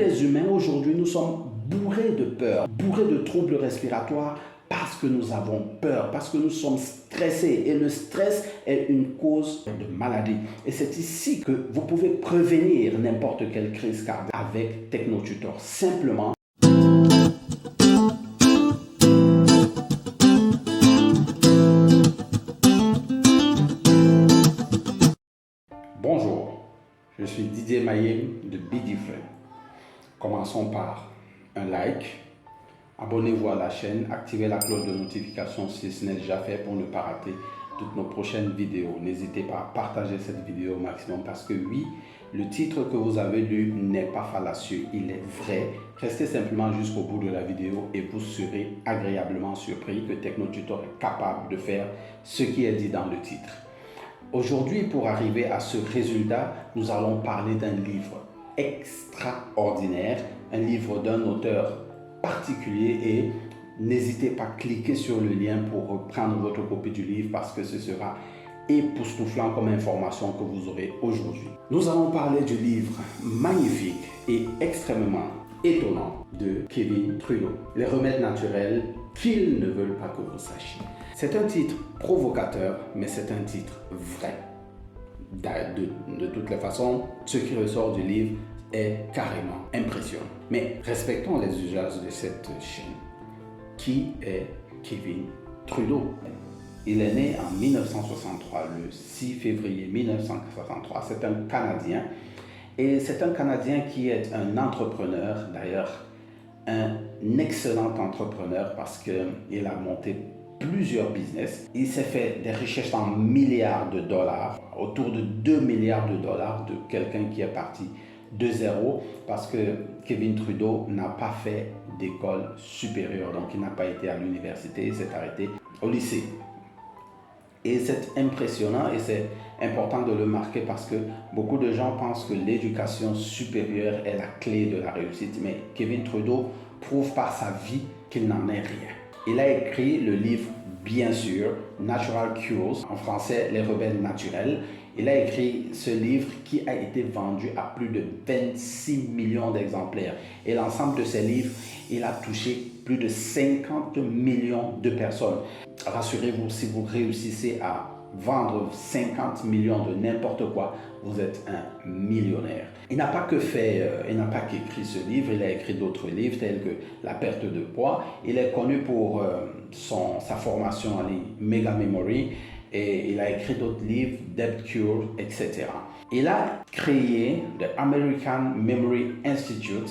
les humains, aujourd'hui, nous sommes bourrés de peur, bourrés de troubles respiratoires parce que nous avons peur, parce que nous sommes stressés. Et le stress est une cause de maladie. Et c'est ici que vous pouvez prévenir n'importe quelle crise cardiaque avec TechnoTutor. Simplement, bonjour, je suis Didier Mayem de Be Different. Commençons par un like. Abonnez-vous à la chaîne, activez la cloche de notification si ce n'est déjà fait pour ne pas rater toutes nos prochaines vidéos. N'hésitez pas à partager cette vidéo au maximum parce que oui, le titre que vous avez lu n'est pas fallacieux, il est vrai. Restez simplement jusqu'au bout de la vidéo et vous serez agréablement surpris que TechnoTutor est capable de faire ce qui est dit dans le titre. Aujourd'hui, pour arriver à ce résultat, nous allons parler d'un livre extraordinaire, un livre d'un auteur particulier et n'hésitez pas à cliquer sur le lien pour prendre votre copie du livre parce que ce sera époustouflant comme information que vous aurez aujourd'hui. Nous allons parler du livre magnifique et extrêmement étonnant de Kevin Trudeau, Les remèdes naturels qu'ils ne veulent pas que vous sachiez. C'est un titre provocateur, mais c'est un titre vrai. De toutes les façons, ce qui ressort du livre est carrément impressionnant. Mais respectons les usages de cette chaîne. Qui est Kevin Trudeau? Il est né en 1963, le 6 février 1963. C'est un Canadien. Et c'est un Canadien qui est un entrepreneur, d'ailleurs un excellent entrepreneur parce qu'il a monté plusieurs business. Il s'est fait des richesses en milliards de dollars, autour de 2 milliards de dollars de quelqu'un qui est parti de zéro parce que Kevin Trudeau n'a pas fait d'école supérieure, donc il n'a pas été à l'université, il s'est arrêté au lycée. Et c'est impressionnant et c'est important de le marquer parce que beaucoup de gens pensent que l'éducation supérieure est la clé de la réussite, mais Kevin Trudeau prouve par sa vie qu'il n'en est rien. Il a écrit le livre, bien sûr, Natural Cures, en français, Les remèdes naturels. Il a écrit ce livre qui a été vendu à plus de 26 millions d'exemplaires. Et l'ensemble de ces livres, il a touché plus de 50 millions de personnes. Rassurez-vous, si vous réussissez à vendre 50 millions de n'importe quoi, vous êtes un millionnaire. Il n'a pas qu'écrit ce livre, il a écrit d'autres livres tels que La perte de poids. Il est connu pour sa formation en ligne Mega Memory et il a écrit d'autres livres, Debt Cure, etc. Il a créé le American Memory Institute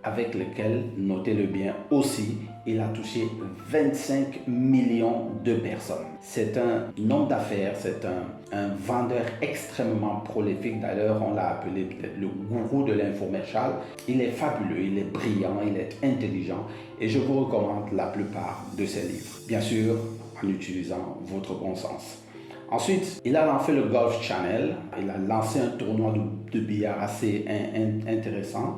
avec lequel, notez-le bien aussi, il a touché 25 millions de personnes. C'est un homme d'affaires, c'est un vendeur extrêmement prolifique. D'ailleurs, on l'a appelé le gourou de l'infomercial. Il est fabuleux, il est brillant, il est intelligent et je vous recommande la plupart de ses livres. Bien sûr, en utilisant votre bon sens. Ensuite, il a lancé le Golf Channel. Il a lancé un tournoi de billard assez intéressant.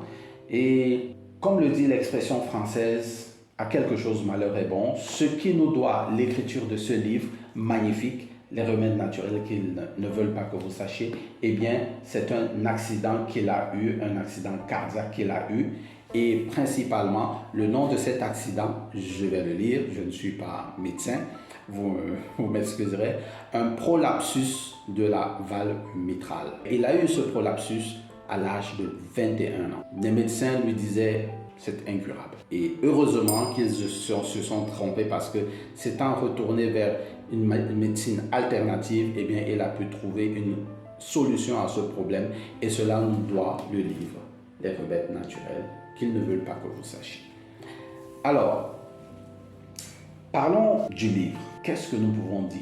Et comme le dit l'expression française, à quelque chose malheur est bon, ce qui nous doit l'écriture de ce livre magnifique, Les remèdes naturels qu'ils ne veulent pas que vous sachiez, eh bien, c'est un accident qu'il a eu, un accident cardiaque qu'il a eu. Et principalement, le nom de cet accident, je vais le lire, je ne suis pas médecin, vous m'excuserez, un prolapsus de la valve mitrale. Il a eu ce prolapsus à l'âge de 21 ans. Les médecins lui disaient c'est incurable. Et heureusement qu'ils se sont trompés parce que s'étant retourné vers une médecine alternative, eh bien, il a pu trouver une solution à ce problème et cela nous doit le livre Les remèdes naturels qu'ils ne veulent pas que vous sachiez. Alors, parlons du livre. Qu'est-ce que nous pouvons dire?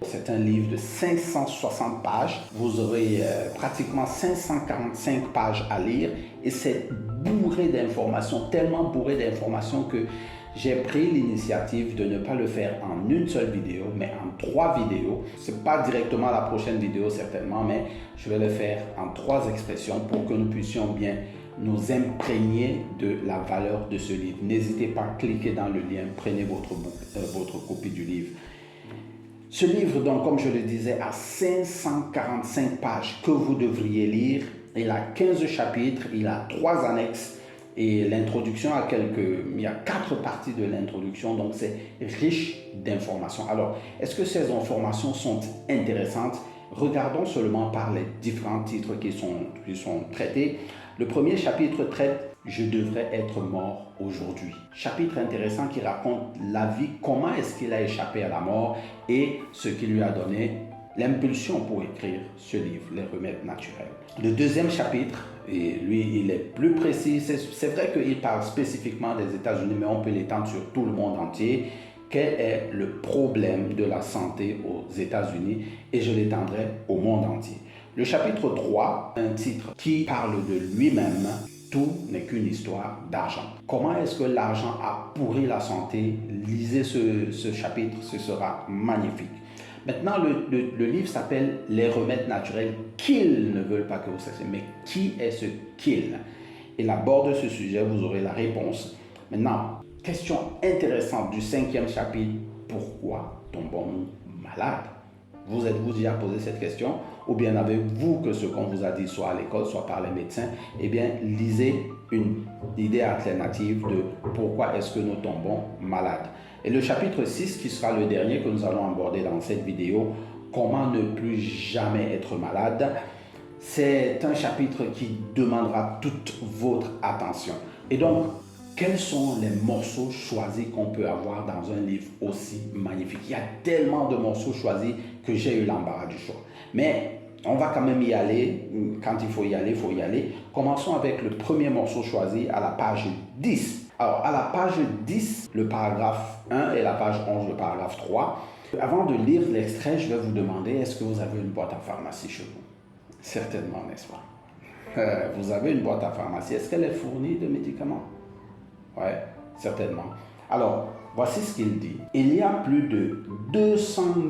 C'est un livre de 560 pages. Vous aurez pratiquement 545 pages à lire et c'est bourré d'informations, tellement bourré d'informations que j'ai pris l'initiative de ne pas le faire en une seule vidéo, mais en 3 vidéos. Ce n'est pas directement la prochaine vidéo certainement, mais je vais le faire en 3 expressions pour que nous puissions bien nous imprégner de la valeur de ce livre. N'hésitez pas à cliquer dans le lien, prenez votre copie du livre. Ce livre, donc, comme je le disais, a 545 pages que vous devriez lire. Il a 15 chapitres, il a 3 annexes Et l'introduction il y a 4 parties de l'introduction, donc c'est riche d'informations. Alors, est-ce que ces informations sont intéressantes? Regardons seulement par les différents titres qui sont traités. Le premier chapitre traite « Je devrais être mort aujourd'hui ». Chapitre intéressant qui raconte la vie, comment est-ce qu'il a échappé à la mort et ce qui lui a donné l'impulsion pour écrire ce livre, Les remèdes naturels. Le deuxième chapitre, et lui, il est plus précis. C'est vrai qu'il parle spécifiquement des États-Unis, mais on peut l'étendre sur tout le monde entier. Quel est le problème de la santé aux États-Unis? Et je l'étendrai au monde entier. Le chapitre 3, un titre qui parle de lui-même. Tout n'est qu'une histoire d'argent. Comment est-ce que l'argent a pourri la santé? Lisez ce chapitre, ce sera magnifique. Maintenant, le livre s'appelle « Les remèdes naturels qu'ils ne veulent pas que vous sachiez ». Mais qui est ce « qu'ils » Il aborde ce sujet, vous aurez la réponse. Maintenant, question intéressante du 5e chapitre. Pourquoi tombons-nous malades? Vous êtes-vous déjà posé cette question? Ou bien avez-vous que ce qu'on vous a dit soit à l'école, soit par les médecins? Eh bien, lisez une idée alternative de pourquoi est-ce que nous tombons malades. Et le chapitre 6, qui sera le dernier que nous allons aborder dans cette vidéo, comment ne plus jamais être malade, c'est un chapitre qui demandera toute votre attention. Et donc, quels sont les morceaux choisis qu'on peut avoir dans un livre aussi magnifique? Il y a tellement de morceaux choisis que j'ai eu l'embarras du choix. Mais on va quand même y aller. Quand il faut y aller, il faut y aller. Commençons avec le premier morceau choisi à la page 10. Alors, à la page 10, le paragraphe 1 et la page 11, le paragraphe 3. Avant de lire l'extrait, je vais vous demander, est-ce que vous avez une boîte à pharmacie chez vous? Certainement, n'est-ce pas? Vous avez une boîte à pharmacie. Est-ce qu'elle est fournie de médicaments? Oui, certainement. Alors, voici ce qu'il dit. Il y a plus de 200 000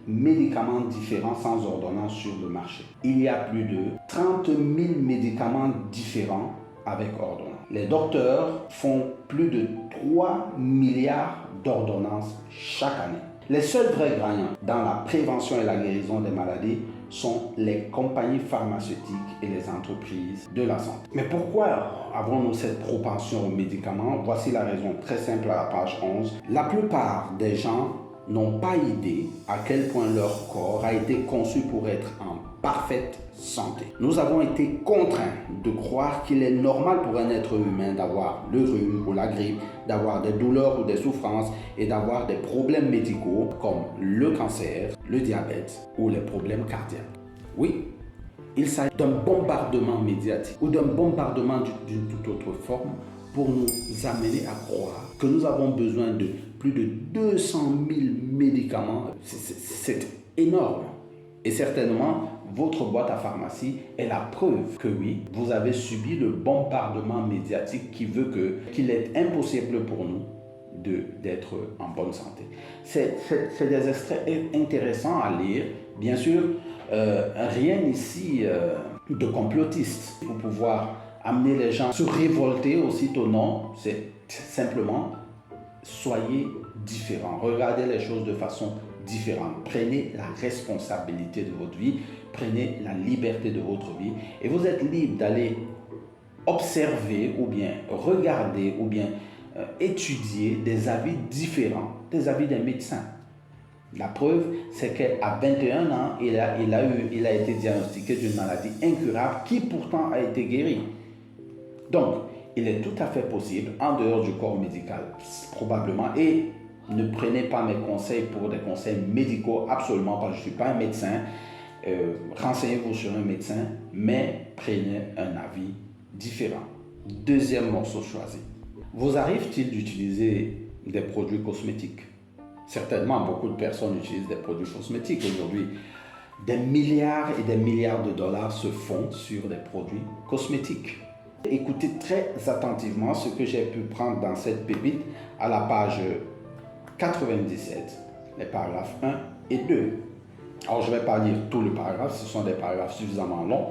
médicaments différents sans ordonnance sur le marché. Il y a plus de 30 000 médicaments différents avec ordonnance. Les docteurs font plus de 3 milliards d'ordonnances chaque année. Les seuls vrais gagnants dans la prévention et la guérison des maladies sont les compagnies pharmaceutiques et les entreprises de la santé. Mais pourquoi avons-nous cette propension aux médicaments? Voici la raison très simple à la page 11. La plupart des gens n'ont pas idée à quel point leur corps a été conçu pour être en parfaite santé. Nous avons été contraints de croire qu'il est normal pour un être humain d'avoir le rhume ou la grippe, d'avoir des douleurs ou des souffrances et d'avoir des problèmes médicaux comme le cancer, le diabète ou les problèmes cardiaques. Oui, il s'agit d'un bombardement médiatique ou d'un bombardement d'une toute autre forme pour nous amener à croire que nous avons besoin de plus de 200 000 médicaments. C'est énorme. Et certainement, votre boîte à pharmacie est la preuve que oui, vous avez subi le bombardement médiatique qui veut qu'il est impossible pour nous d'être en bonne santé. C'est des extraits intéressants à lire. Bien sûr, rien ici de complotiste pour pouvoir amener les gens à se révolter aussitôt. Non, c'est simplement soyez différents. Regardez les choses de façon différente. Prenez la responsabilité de votre vie. Prenez la liberté de votre vie. Et vous êtes libre d'aller observer ou bien regarder ou bien étudier des avis différents des avis des médecins. La preuve, c'est qu'à 21 ans, il a été diagnostiqué d'une maladie incurable qui pourtant a été guérie. Donc, il est tout à fait possible, en dehors du corps médical, probablement, et ne prenez pas mes conseils pour des conseils médicaux, absolument pas, je ne suis pas un médecin, renseignez-vous sur un médecin, mais prenez un avis différent. Deuxième morceau choisi. Vous arrive-t-il d'utiliser des produits cosmétiques? Certainement, beaucoup de personnes utilisent des produits cosmétiques aujourd'hui. Des milliards et des milliards de dollars se font sur des produits cosmétiques. Écoutez très attentivement ce que j'ai pu prendre dans cette pépite à la page 97, les paragraphes 1 et 2. Alors, je ne vais pas lire tout le paragraphe, ce sont des paragraphes suffisamment longs,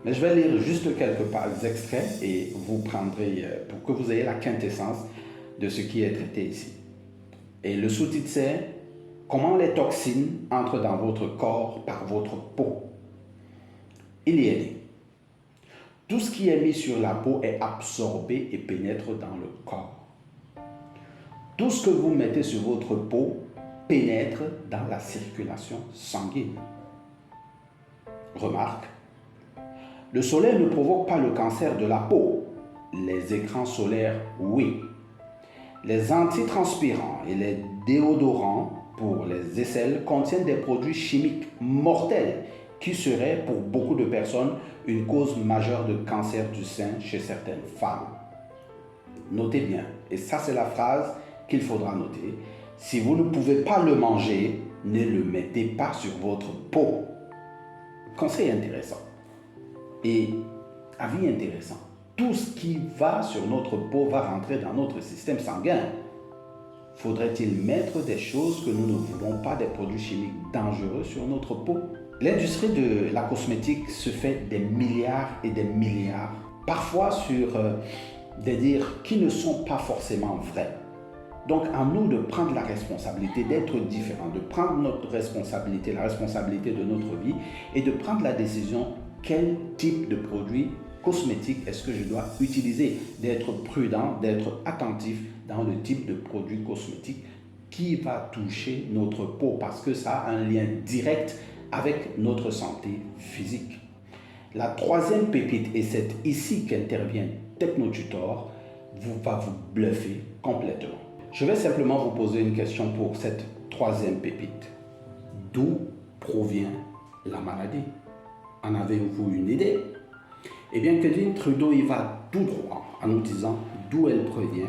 mais je vais lire juste quelques extraits et vous prendrez, pour que vous ayez la quintessence de ce qui est traité ici. Et le sous-titre c'est « Comment les toxines entrent dans votre corps par votre peau ». Il y est dit. Tout ce qui est mis sur la peau est absorbé et pénètre dans le corps. Tout ce que vous mettez sur votre peau pénètre dans la circulation sanguine. Remarque, le soleil ne provoque pas le cancer de la peau. Les écrans solaires, oui. Les antitranspirants et les déodorants pour les aisselles contiennent des produits chimiques mortels qui seraient pour beaucoup de personnes une cause majeure de cancer du sein chez certaines femmes. Notez bien, et ça c'est la phrase qu'il faudra noter, si vous ne pouvez pas le manger, ne le mettez pas sur votre peau. Conseil intéressant et avis intéressant. Tout ce qui va sur notre peau va rentrer dans notre système sanguin. Faudrait-il mettre des choses que nous ne voulons pas, des produits chimiques dangereux sur notre peau? L'industrie de la cosmétique se fait des milliards et des milliards, parfois sur des dires qui ne sont pas forcément vrais. Donc à nous de prendre la responsabilité d'être différents, de prendre notre responsabilité, la responsabilité de notre vie et de prendre la décision quel type de produit cosmétique est-ce que je dois utiliser, d'être prudent, d'être attentif dans le type de produit cosmétique qui va toucher notre peau parce que ça a un lien direct avec notre santé physique. La troisième pépite, et c'est ici qu'intervient TechnoTutor, va vous bluffer complètement. Je vais simplement vous poser une question pour cette troisième pépite. D'où provient la maladie? En avez-vous une idée? Eh bien, Kevin Trudeau, il va tout droit en nous disant d'où elle provient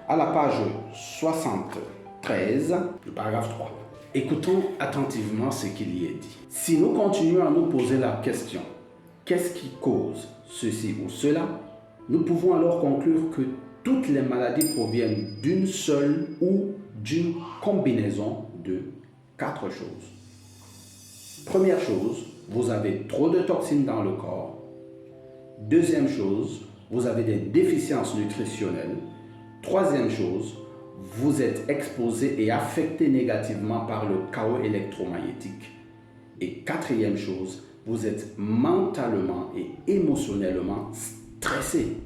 à la page 73, le paragraphe 3. Écoutons attentivement ce qu'il y est dit. Si nous continuons à nous poser la question, qu'est-ce qui cause ceci ou cela? Nous pouvons alors conclure que toutes les maladies proviennent d'une seule ou d'une combinaison de 4 choses. Première chose, vous avez trop de toxines dans le corps. Deuxième chose, vous avez des déficiences nutritionnelles. Troisième chose, vous êtes exposé et affecté négativement par le chaos électromagnétique. Et quatrième chose, vous êtes mentalement et émotionnellement stressé.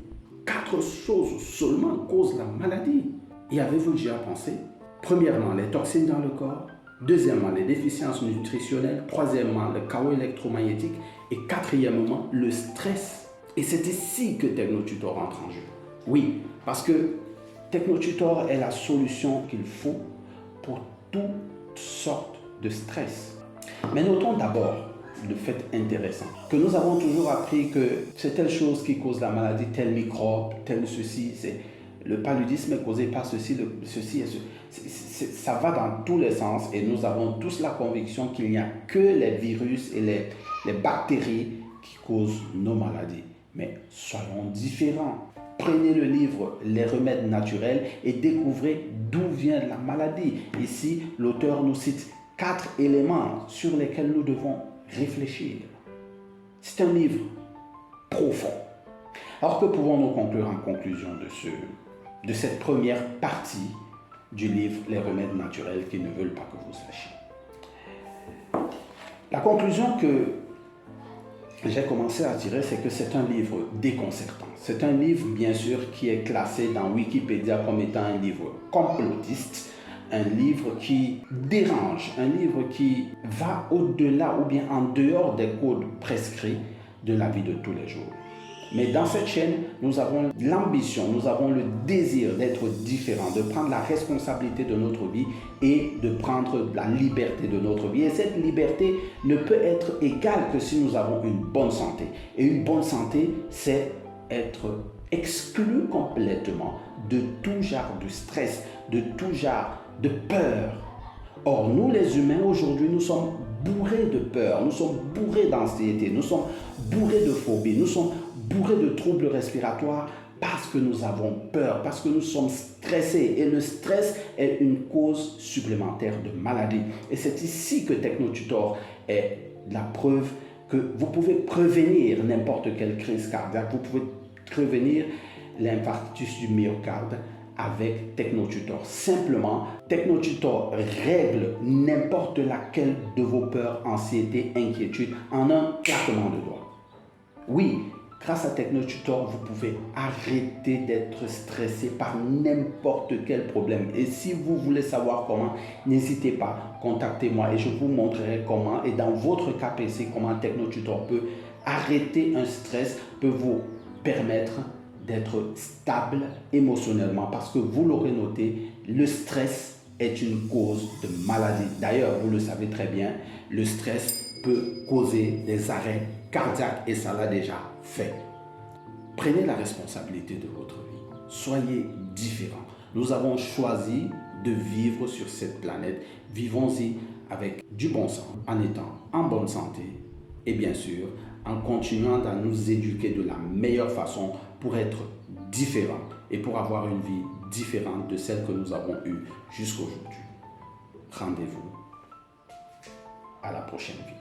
4 choses seulement causent la maladie. Y avez-vous déjà pensé? Premièrement, les toxines dans le corps. Deuxièmement, les déficiences nutritionnelles. Troisièmement, le chaos électromagnétique. Et quatrièmement, le stress. Et c'est ici que TechnoTutor entre en jeu. Oui, parce que TechnoTutor est la solution qu'il faut pour toutes sortes de stress. Mais notons d'abord le fait intéressant que nous avons toujours appris que c'est telle chose qui cause la maladie, tel microbe, tel ceci. Le paludisme est causé par ceci, ceci et ceci. Ça va dans tous les sens et nous avons tous la conviction qu'il n'y a que les virus et les bactéries qui causent nos maladies. Mais soyons différents. Prenez le livre Les remèdes naturels et découvrez d'où vient la maladie. Ici, l'auteur nous cite 4 éléments sur lesquels nous devons réfléchir. C'est un livre profond. Alors que pouvons-nous conclure en conclusion de cette première partie du livre Les remèdes naturels qui ne veulent pas que vous sachiez? La conclusion que j'ai commencé à tirer, c'est que c'est un livre déconcertant. C'est un livre, bien sûr, qui est classé dans Wikipédia comme étant un livre complotiste, un livre qui dérange, un livre qui va au-delà ou bien en dehors des codes prescrits de la vie de tous les jours. Mais dans cette chaîne, nous avons l'ambition, nous avons le désir d'être différents, de prendre la responsabilité de notre vie et de prendre la liberté de notre vie. Et cette liberté ne peut être égale que si nous avons une bonne santé. Et une bonne santé, c'est être exclu complètement de tout genre de stress, de tout genre de peur. Or, nous les humains, aujourd'hui, nous sommes bourrés de peur, nous sommes bourrés d'anxiété, nous sommes bourrés de phobie, nous sommes bourrés de troubles respiratoires parce que nous avons peur, parce que nous sommes stressés. Et le stress est une cause supplémentaire de maladie. Et c'est ici que TechnoTutor est la preuve que vous pouvez prévenir n'importe quelle crise cardiaque, vous pouvez prévenir l'infarctus du myocarde avec TechnoTutor. Simplement, TechnoTutor règle n'importe laquelle de vos peurs, anxiété, inquiétude en un claquement de doigts. Oui, Grâce à TechnoTutor, vous pouvez arrêter d'être stressé par n'importe quel problème. Et si vous voulez savoir comment, n'hésitez pas, contactez-moi et je vous montrerai comment. Et dans votre cas précis, comment TechnoTutor peut arrêter un stress, peut vous permettre d'être stable émotionnellement. Parce que vous l'aurez noté, le stress est une cause de maladie. D'ailleurs, vous le savez très bien, le stress peut causer des arrêts cardiaques et ça l'a déjà fait. Prenez la responsabilité de votre vie. Soyez différents. Nous avons choisi de vivre sur cette planète. Vivons-y avec du bon sens, en étant en bonne santé et bien sûr en continuant à nous éduquer de la meilleure façon pour être différents et pour avoir une vie différente de celle que nous avons eue jusqu'à aujourd'hui. Rendez-vous à la prochaine vidéo.